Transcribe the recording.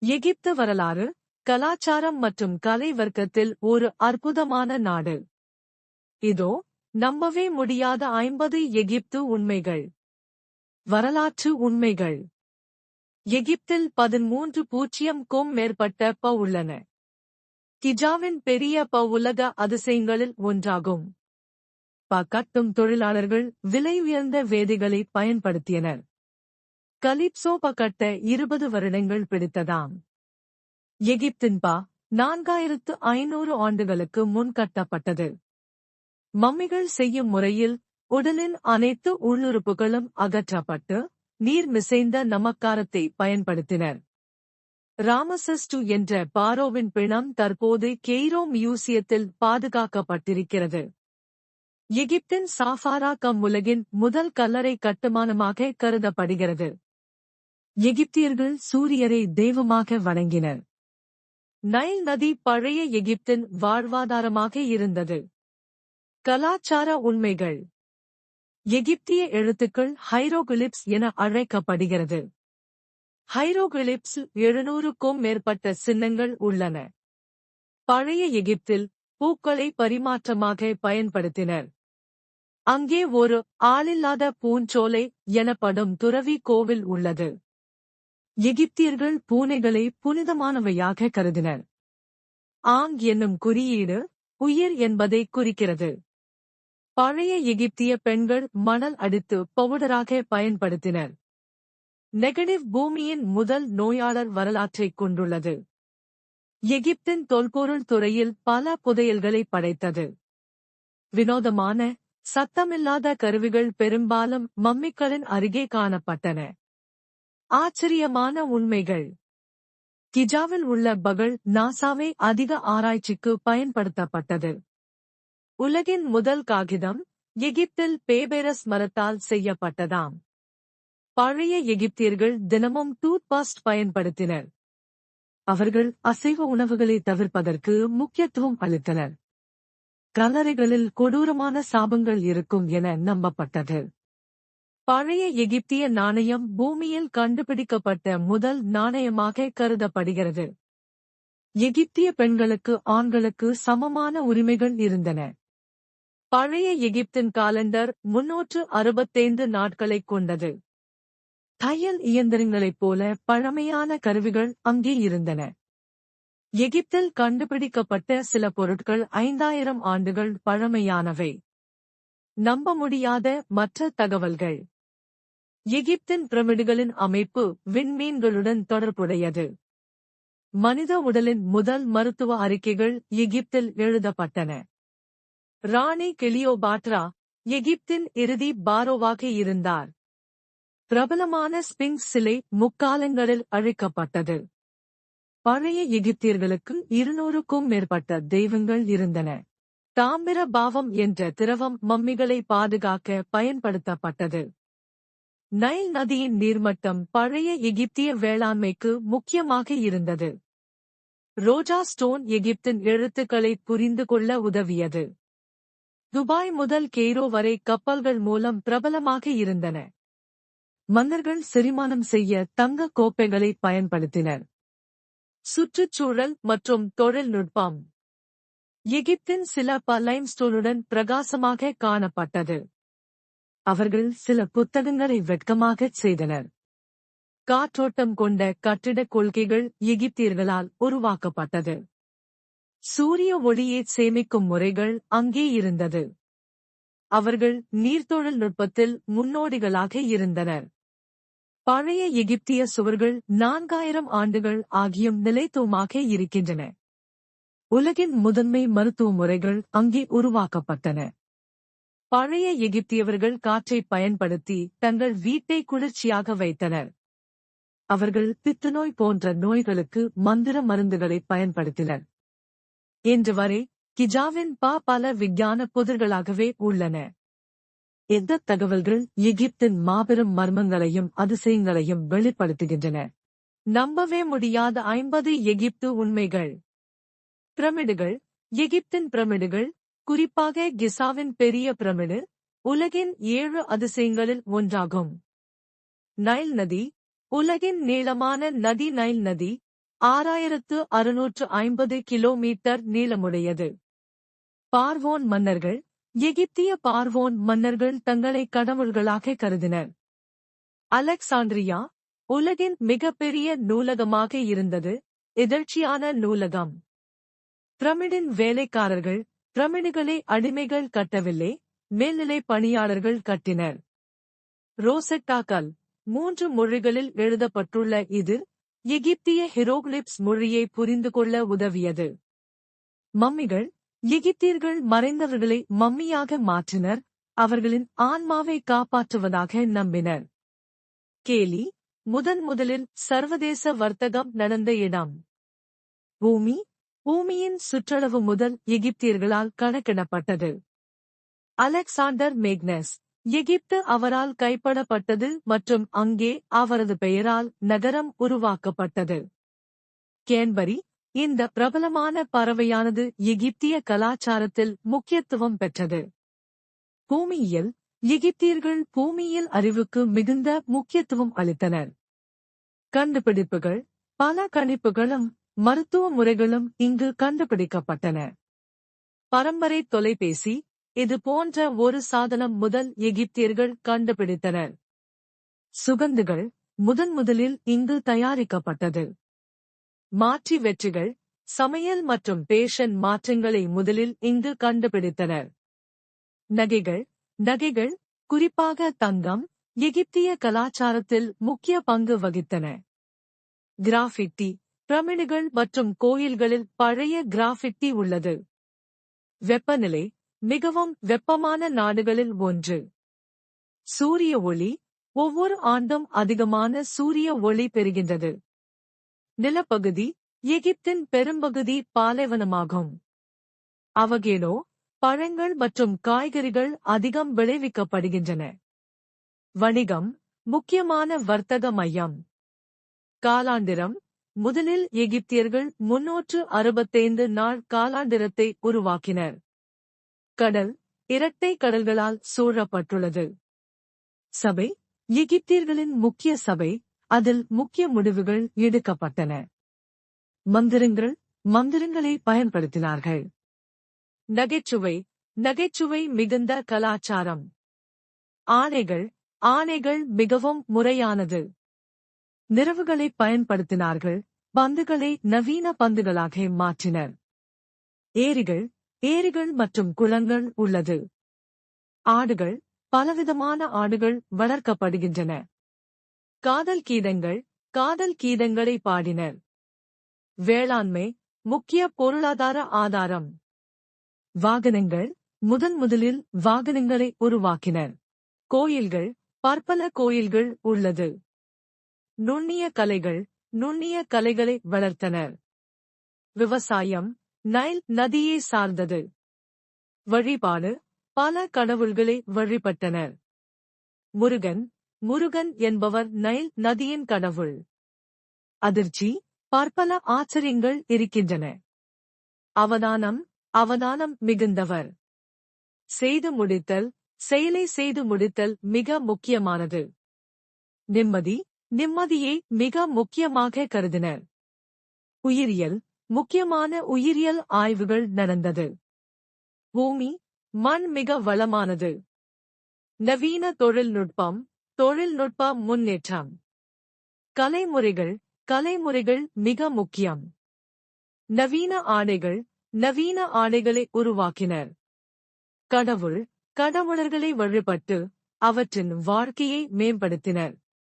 எகிப்து வரலாறு, கலாச்சாரம் மற்றும் கலை வர்க்கத்தில் ஒரு அற்புதமான நாடு. இதோ நம்பவே முடியாத 50 எகிப்து உண்மைகள். வரலாற்று உண்மைகள். எகிப்தில் 13,000க்கும் மேற்பட்ட உள்ளன. கிஜாவின் பெரிய உலக அதிசயங்களில் ஒன்றாகும். கட்டும் தொழிலாளர்கள் விலை உயர்ந்த வேதிகளை பயன்படுத்தினர். கலிப்சோ கட்ட 20 வருடங்கள் பிடித்ததாம். எகிப்தின் 4500 ஆண்டுகளுக்கு முன் கட்டப்பட்டது. மம்மிகள் செய்யும் முறையில் உடலின் அனைத்து உள்ளுறுப்புகளும் அகற்றப்பட்டு நீர் மிசைந்த நமக்காரத்தை பயன்படுத்தினர். ராமசஸ் II என்ற பாரோவின் பிணம் தற்போது கெய்ரோ மியூசியத்தில் பாதுகாக்கப்பட்டிருக்கிறது. எகிப்தின் சாஃபாரா உலகின் முதல் கல்லறை கட்டுமானமாக கருதப்படுகிறது. எகிப்தியர்கள் சூரியரை தெய்வமாக வணங்கினர். நைல் நதி பழைய எகிப்தின் வாழ்வாதாரமாக இருந்தது. கலாச்சார உண்மைகள். எகிப்திய எழுத்துக்கள் ஹைரோகிலிப்ஸ் என அழைக்கப்படுகிறது. ஹைரோகிலிப்ஸ் 700க்கும் மேற்பட்ட சின்னங்கள் உள்ளன. பழைய எகிப்தில் பூக்களை பரிமாற்றமாக பயன்படுத்தினர். அங்கே ஒரு ஆளில்லாத பூஞ்சோலை எனப்படும் துறவி கோவில் உள்ளது. எகிப்தியர்கள் பூனைகளை புனிதமானவையாக கருதினர். ஆங் என்னும் குறியீடு உயிர் என்பதை குறிக்கிறது. பழைய எகிப்திய பெண்கள் மணல் அடித்து பவுடராக பயன்படுத்தினர். நெகடிவ் பூமியின் முதல் நோயாளர் வரலாற்றைக் கொண்டுள்ளது. எகிப்தின் தொல்பொருள் துறையில் பல புதையல்களை படைத்தது. வினோதமான, சத்தமில்லாத கருவிகள் பெரும்பாலும் மம்மிக்களின் அருகே காணப்பட்டன. ஆச்சரியமான உண்மைகள். கிஜாவில் உள்ள பகல் நாசாவை அதிக ஆராய்ச்சிக்கு பயன்படுத்தப்பட்டது. உலகின் முதல் காகிதம் எகிப்தில் பேபேரஸ் மரத்தால் செய்யப்பட்டதாம். பழைய எகிப்தியர்கள் தினமும் டூத்பாஸ்ட் பயன்படுத்தினர். அவர்கள் அசைவ உணவுகளை தவிர்ப்பதற்கு முக்கியத்துவம் அளித்தனர். கல்லறைகளில் கொடூரமான சாபங்கள் இருக்கும் என நம்பப்பட்டது. பழைய எகிப்திய நாணயம் பூமியில் கண்டுபிடிக்கப்பட்ட முதல் நாணயமாக கருதப்படுகிறது. எகிப்திய பெண்களுக்கு ஆண்களுக்கு சமமான உரிமைகள் இருந்தன. பழைய எகிப்தின் காலண்டர் 365 நாட்களைக் கொண்டது. தையல் இயந்திரங்களைப் போல பழமையான கருவிகள் அங்கே இருந்தன. எகிப்தில் கண்டுபிடிக்கப்பட்ட சில பொருட்கள் 5000 ஆண்டுகள் பழமையானவை. நம்ப முடியாத மற்ற தகவல்கள். எகிப்தின் பிரமிடுகளின் அமைப்பு விண்மீன்களுடன் தொடர்புடையது. மனித உடலின் முதல் மருத்துவ அறிக்கைகள் எகிப்தில் எழுதப்பட்டன. ராணி கிளியோபாட்ரா எகிப்தின் இறுதி பாரோவாக இருந்தார். பிரபலமான ஸ்பிங்க்ஸ் சிலை முக்காலங்களில் அழிக்கப்பட்டது. பழைய எகிப்தியர்களுக்கு 200க்கும் மேற்பட்ட தெய்வங்கள் இருந்தன. தாமிர பாவம் என்ற திரவம் மம்மிகளை பாதுகாக்க பயன்படுத்தப்பட்டது. நைல் நதியின் நீர்மட்டம் பழைய எகிப்திய வேளாண்மைக்கு முக்கியமாக இருந்தது. ரோஜா ஸ்டோன் எகிப்தின் எழுத்துக்களை புரிந்து கொள்ள உதவியது. துபாய் முதல் கெய்ரோ வரை கப்பல்கள் மூலம் பிரபலமாக இருந்தன. மன்னர்கள் செரிமானம் செய்ய தங்க கோப்பைகளை பயன்படுத்தினர். சுற்றுச்சூழல் மற்றும் தொழில்நுட்பம். எகிப்தின் சில லைம்ஸ்டோனுடன் பிரகாசமாக காணப்பட்டது. அவர்கள் சில புத்தகங்களை வெட்கமாகச் செய்தனர். காற்றோட்டம் கொண்ட கட்டிடக் கொள்கைகள் எகிப்தியர்களால் உருவாக்கப்பட்டது. சூரிய ஒளியை சேமிக்கும் முறைகள் அங்கே இருந்தது. அவர்கள் நீர்த்தொழில் நுட்பத்தில் முன்னோடிகளாக இருந்தனர். பழைய எகிப்திய சுவர்கள் 4000 ஆண்டுகள் ஆகியும் நிலைத்துவமாக இருக்கின்றன. உலகின் முதன்மை மருத்துவ முறைகள் அங்கே உருவாக்கப்பட்டன. பழைய எகிப்தியவர்கள் காற்றை பயன்படுத்தி தங்கள் வீட்டை குளிர்ச்சியாக வைத்தனர். அவர்கள் பித்துநோய் போன்ற நோய்களுக்கு மந்திர மருந்துகளை பயன்படுத்தினர். இன்று வரை கிஜாவின் பல விஞ்ஞான புதிர்களாகவே உள்ளன. இந்த தகவல்கள் எகிப்தின் மாபெரும் மர்மங்களையும் அதிசயங்களையும் வெளிப்படுத்துகின்றன. நம்பவே முடியாத 50 எகிப்து உண்மைகள். பிரமிடுகள். எகிப்தின் பிரமிடுகள், குறிப்பாக கிசாவின் பெரிய பிரமிடு, உலகின் 7 அதிசயங்களில் ஒன்றாகும். நைல் நதி. உலகின் நீளமான நதி நைல் நதி. 6650 கிலோமீட்டர் நீளமுடையது. பார்வோன் மன்னர்கள் எகிப்திய பார்வோன் மன்னர்கள் தங்களை கடவுள்களாக கருதினர். அலெக்சாண்ட்ரியா உலகின் மிகப்பெரிய நூலகமாக இருந்தது. எதர்ச்சியான நூலகம். பிரமிடின் வேலைக்காரர்கள் பிரமிடுகளை அடிமைகள் கட்டவில்லை, மேல்நிலை பணியாளர்கள் கட்டினர். ரோசெட்டாக்கள் 3 மொழிகளில் எழுதப்பட்டுள்ள இது எகிப்திய ஹிரோகிலிப்ஸ் மொழியை புரிந்து கொள்ள உதவியது. மம்மிகள் எகிப்தியர்கள் மறைந்தவர்களை மம்மியாக மாற்றினர், அவர்களின் ஆன்மாவை காப்பாற்றுவதாக நம்பினர். கேலி முதலில் சர்வதேச வர்த்தகம் நடந்த இடம். பூமி பூமியின் சுற்றளவு முதல் எகிப்தியர்களால் கணக்கிடப்பட்டது. அலெக்சாண்டர் மேக்னஸ் எகிப்து அவரால் கைப்படப்பட்டது மற்றும் அங்கே அவரது பெயரால் நகரம் உருவாக்கப்பட்டது. கேன்பரி இந்த பிரபலமான பறவையானது எகிப்திய கலாச்சாரத்தில் முக்கியத்துவம் பெற்றது. பூமியியல் எகிப்தியர்கள் பூமியியல் அறிவுக்கு மிகுந்த முக்கியத்துவம் அளித்தனர். கண்டுபிடிப்புகள் பல கணிப்புகளும் மருத்துவ முறைகளும் இங்கு கண்டுபிடிக்கப்பட்டன. பரம்பரை தொலைபேசி இது போன்ற ஒரு சாதனம் முதல் எகிப்தியர்கள் கண்டுபிடித்தனர். சுகந்துகள் முதலில் இங்கு தயாரிக்கப்பட்டது. மாற்றி வெற்றிகள் சமையல் மற்றும் பேஷன் மாற்றங்களை முதலில் இங்கு கண்டுபிடித்தனர். நகைகள் குறிப்பாக தங்கம் எகிப்திய கலாச்சாரத்தில் முக்கிய பங்கு வகித்தன. கிராஃபிட்டி பிரமிடுகள் மற்றும் கோயில்களில் பழைய கிராஃபிட்டி உள்ளது. வெப்பநிலை மிகவும் வெப்பமான நாடுகளில் ஒன்று. சூரிய ஒளி ஒவ்வொரு ஆண்டும் அதிகமான சூரிய ஒளி பெறுகின்றது. நிலப்பகுதி எகிப்தின் பெரும்பகுதி பாலைவனமாகும். அவகேடோ பழங்கள் மற்றும் காய்கறிகள் அதிகம் விளைவிக்கப்படுகின்றன. வணிகம் முக்கியமான வர்த்தக மையம். காலாண்டிரம் முதலில் எகிப்தியர்கள் 365 நாள் காலாண்டிரத்தை உருவாக்கினர். கடல் இரட்டை கடல்களால் சூழப்பட்டுள்ளது. சபை எகிப்தியர்களின் முக்கிய சபை, அதில் முக்கிய முடிவுகள் எடுக்கப்பட்டன. மந்திரங்களை பயன்படுத்தினார்கள். நகைச்சுவை மிகுந்த கலாச்சாரம். ஆணைகள் மிகவும் முறையானது. நிறவுகளை பயன்படுத்தினார்கள், பந்துகளை நவீன பந்துகளாக மாற்றினர். ஏரிகள் மற்றும் குளங்கள் உள்ளது. ஆடுகள் பலவிதமான ஆடுகள் வளர்க்கப்படுகின்றன. காதல் கீதங்களை பாடினர். வேளாண்மை முக்கிய பொருளாதார ஆதாரம். வாகனங்கள் முதலில் வாகனங்களை உருவாக்கினர். கோயில்கள் பற்பல கோயில்கள் உள்ளது. நுண்ணிய கலைகளை வளர்த்தனர். விவசாயம் நைல் நதியை சார்ந்தது. வழிபாடு பல கடவுள்களை வழிபட்டனர். முருகன் என்பவர் நைல் நதியின் கடவுள். அதிர்ச்சி பற்பல ஆச்சரியங்கள் இருக்கின்றன. அவதானம் மிகுந்தவர். செயலை செய்து முடித்தல் மிக முக்கியமானது. நிம்மதியை மிக முக்கியமாக கருதினர். உயிரியல் முக்கியமான உயிரியல் ஆய்வுகள் நடந்தது. பூமி மண் மிக வளமானது. நவீன தொழில்நுட்ப முன்னேற்றம். கலைமுறைகள் மிக முக்கியம். நவீன ஆடைகளை உருவாக்கினர். கடவுளர்களை வழிபட்டு அவற்றின் வாழ்க்கையை மேம்படுத்தினர்.